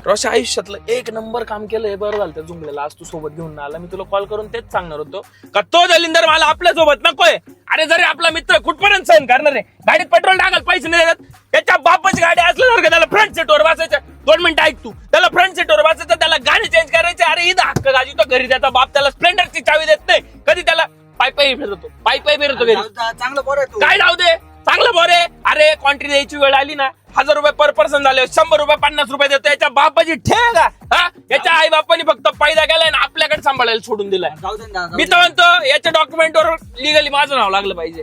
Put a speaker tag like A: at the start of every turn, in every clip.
A: रोशा आयुष्यातलं एक नंबर काम केलं हे बरं झालं त्या जुमल्याला आज तू सोबत घेऊन आला. मी तुला कॉल करून तेच सांगणार होतो का तो दलिंदर मला आपल्या सोबत नकोय. अरे जरी आपला मित्र कुठपर्यंत सहन करणार आहे, गाडीत पेट्रोल टाकायला पैसे नाही देत, त्याच्या बापाची गाडी असल्यासारखं त्याला फ्रंट सीटवर बसायचं. 2 मिनिटं ऐक तू, त्याला फ्रंट सीटवर बसायचं, त्याला गाडी चेंज करायचे. अरे इथं हक्क गाजी तो घरी त्याचा बाप त्याला स्प्लेंडरची चावी देत नाही, कधी त्याला पायी फिरतो घरी.
B: चांगलं बरं आहे तू.
A: काय जाऊ दे चांगलं बरे. अरे क्वांटिटी द्यायची वेळ आली ना, 1000 रुपये पर पर्सन झाले, 100 रुपये 50 रुपये देतो. याच्या बापाची ठेव का हा? याच्या आई बापानी फक्त पैदा केलाय ना आपल्याकडे सांभाळायला सोडून दिलाय.
B: जाऊ दे ना,
A: मी तर म्हणतो याच्या डॉक्युमेंटवर लिगली माझं नाव लागलं पाहिजे,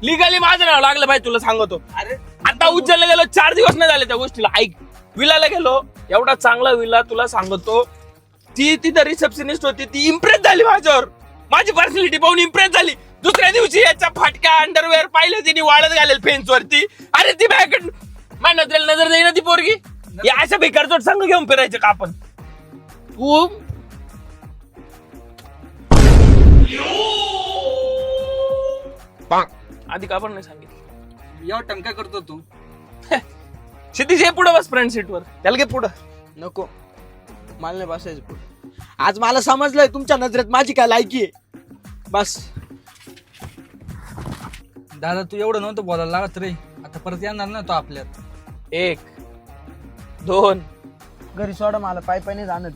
A: लिगली माझं नाव लागलं पाहिजे. तुला सांगतो
B: अरे
A: आता उज्जैनला गेलो, 4 दिवस नाही झाले त्या गोष्टीला. ऐक, विलाला गेलो, एवढा चांगला विला तुला सांगतो. ती तिथं रिसेप्शनिस्ट होती, ती इम्प्रेस झाली माझ्यावर, माझी पर्सनॅलिटी पाहून इम्प्रेस झाली. दुसऱ्या दिवशी याच्या फाटक्या अंडरवेअर पाहिलं तिने वाळत घालेल फेन्स वरती. अरे ती बॅग माझ्या नजरेला नजर देईना ती पोरगी. या अशा भिकारचोट संघ घेऊन फिरायचं का आपण? तू आधी का पण नाही सांगितलं?
B: एवढा टमका करतो तू.
A: क्षितिज ये पुढं बस फ्रंट सीटवर, त्याला घे पुढं.
C: नको, मला नाही बसायचं पुढे. आज मला समजलंय तुमच्या नजरेत माझी काय लायकी आहे. बस
B: दादा तू एवढं नव्हतं बोलायला लागत रे, आता परत येणार ना तो आपल्यात.
A: 1 2
C: घरी सोडा, मला पाय नाही जाणत.